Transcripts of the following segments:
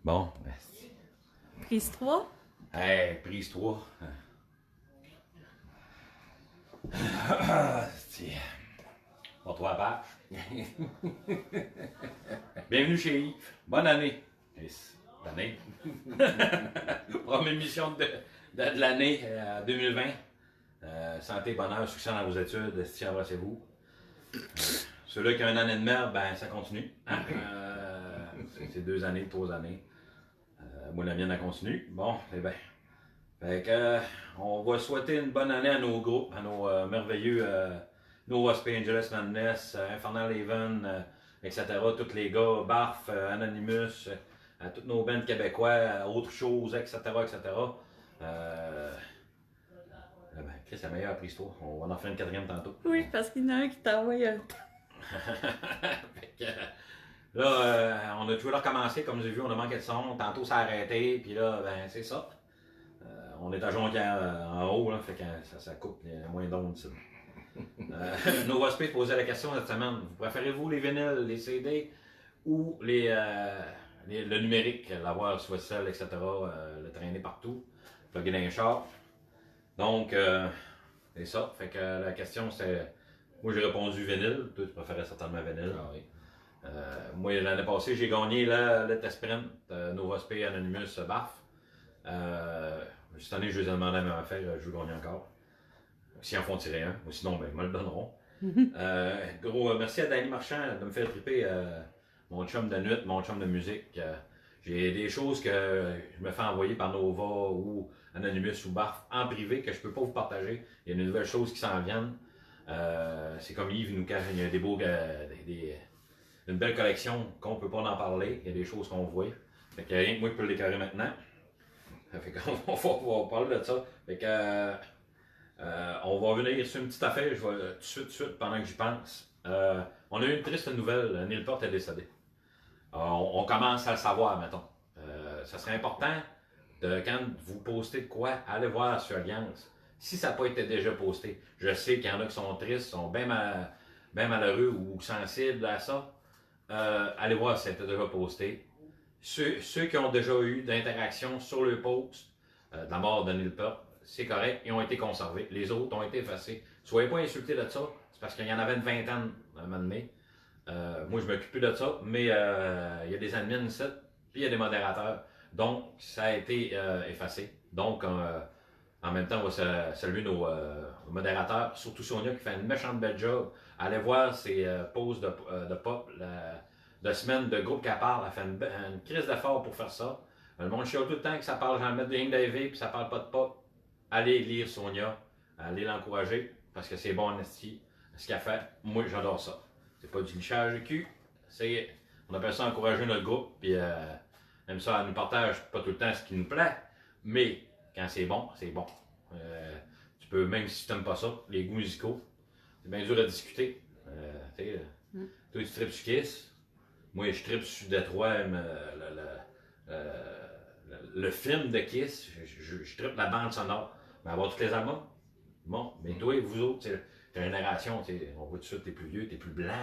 Bon, Prise 3? hey, prise 3. Pour 3 pages. Bienvenue chez Yves. Bonne année. D'année. Première émission de l'année 2020. Santé, bonheur, succès dans vos études. Embrassez-vous. Ceux-là qui ont une année de merde, ben ça continue. C'est 2 années, 3 années. Moi, la mienne, elle continue. Bon, c'est bien. Fait que, on va souhaiter une bonne année à nos groupes, à nos merveilleux Nova Space Angeles Madness, Infernal Haven, etc. Tous les gars, Barf, Anonymous, à toutes nos bands québécois, autre chose, etc. etc. Ben, Chris, la meilleure prise toi. On va en faire une 4e tantôt. Oui, parce qu'il y en a un qui t'envoie un... Fait que, là, on a toujours recommencé, comme vous avez vu, on a manqué de son. Tantôt, ça a arrêté, puis là, ben, c'est ça. On est à Jonquière en haut, là, fait que ça coupe, il y a moins d'ondes ici. Nova Space posait la question cette semaine. Vous préférez-vous les vinyles, les CD ou le numérique, l'avoir sur votre selle, etc., le traîner partout, plugger dans les chars? Donc, c'est ça. Fait que la question, c'est... Moi, j'ai répondu vinyle. Toi, tu préférais certainement vinyle. Ah oui. Moi, l'année passée, j'ai gagné le test sprint Nova Space Anonymous BAF. Cette année, je les ai demandé à ma affaire, je veux gagner encore. S'ils en font tirer un, ou sinon, ben, ils me le donneront. Gros, merci à Danny Marchand de me faire triper mon chum de nuit, mon chum de musique. J'ai des choses que je me fais envoyer par Nova ou Anonymous ou Barf en privé que je peux pas vous partager. Il y a de nouvelles choses qui s'en viennent. C'est comme Yves nous cache, il y a des beaux, une belle collection qu'on peut pas en parler. Il y a des choses qu'on voit. Fait que rien que moi qui peux le déclarer maintenant. Fait qu'on va parler de ça. Fait que, on va revenir sur une petite affaire, je vais tout de suite, pendant que j'y pense. On a eu une triste nouvelle, Neil Peart est décédé. On commence à le savoir, mettons. Ça serait important, quand vous postez de quoi, allez voir sur Alliance. Si ça n'a pas été déjà posté, je sais qu'il y en a qui sont tristes, sont bien malheureux ou sensibles à ça. Allez voir si ça a été déjà posté. Ceux qui ont déjà eu d'interaction sur le post de la mort de Neil Peart, c'est correct, ils ont été conservés. Les autres ont été effacés. Soyez pas insultés de ça, c'est parce qu'il y en avait une vingtaine à un moment donné. Moi, je m'occupe plus de ça, mais il y a des admins ici, puis il y a des modérateurs. Donc, ça a été effacé. Donc, en même temps, on va saluer nos modérateurs, surtout Sonia qui fait une méchante belle job. Allez voir ses pauses de pop, de semaine de groupe qu'elle parle. Elle fait une crise d'effort pour faire ça. Le monde chiale tout le temps que ça parle, j'en mets des lignes d'AV, puis ça parle pas de pop. Allez lire Sonia, allez l'encourager, parce que c'est bon en esti, ce qu'elle fait. Moi, j'adore ça. C'est pas du lichage de cul, on appelle ça encourager notre groupe, puis même ça, elle nous partage pas tout le temps ce qui nous plaît, mais quand c'est bon, c'est bon. Tu peux, même si tu n'aimes pas ça, les goûts musicaux, c'est bien dur à discuter. Toi, tu tripes sur Kiss. Moi, je tripe sur Détroit, le film de Kiss, je tripe la bande sonore. Mais avoir tous les albums, bon, mais toi et vous autres, ta génération, on voit tout de suite, t'es plus vieux, t'es plus blanc.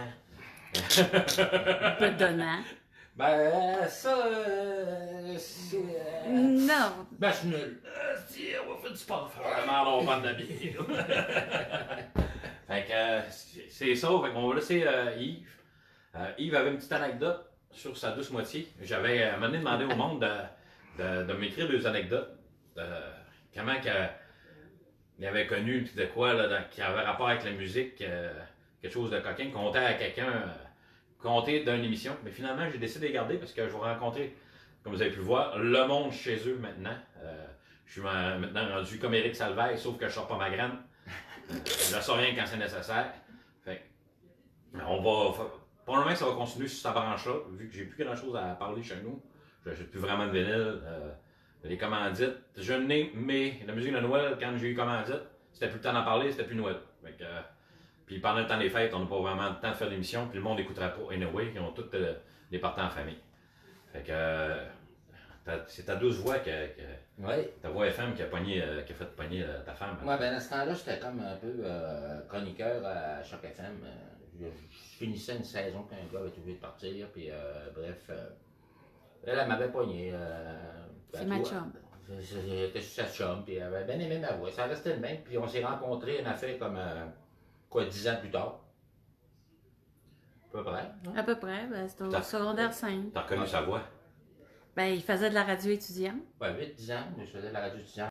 Un peu donnant. Ben, ça, c'est... Non. Ben, je suis nul. On va faire du sport. On va vendre de la bière. Fait que, c'est ça, fait qu'on va laisser Yves. Yves avait une petite anecdote sur sa douce moitié. J'avais à un moment donné demandé au monde de m'écrire 2 anecdotes. Comment il avait connu de quoi là, qui avait rapport avec la musique, quelque chose de coquin, compter à quelqu'un, compter d'une émission. Mais finalement, j'ai décidé de les garder parce que je vais rencontrer, comme vous avez pu le voir, le monde chez eux maintenant. Je suis maintenant rendu comme Éric Salvaille, sauf que je sors pas ma graine. Je ne sors rien quand c'est nécessaire. Fait on va. Pour le moment, ça va continuer sur sa branche-là, vu que j'ai plus grand chose à parler chez nous. Je n'ai plus vraiment de vinyle. Les commandites. Je n'ai, mais la musique de Noël, quand j'ai eu commandite, c'était plus le temps d'en parler, c'était plus Noël. Fait que, puis pendant le temps des fêtes, on n'a pas vraiment le temps de faire d'émission, puis le monde n'écoutera pas. Anyway, ils ont tous des partants en famille. Fait que c'est ta douce voix Oui. ta voix FM qui a fait pogner ta femme. Ouais, ben à ce temps-là, j'étais comme un peu chroniqueur à Choc FM. Je finissais une saison quand un gars avait été obligé de partir, puis bref. Elle m'avait pogné. C'est ma chum. J'étais sur sa chum, puis elle avait bien aimé ma voix. Ça restait le même, puis on s'est rencontrés, on a fait comme, 10 ans plus tard. À peu près. Hein? À peu près, ben, c'était au T'as- secondaire 5. T'as reconnu sa voix? Ben, il faisait de la radio étudiante. Ouais, 8-10 ans, je faisais de la radio étudiante.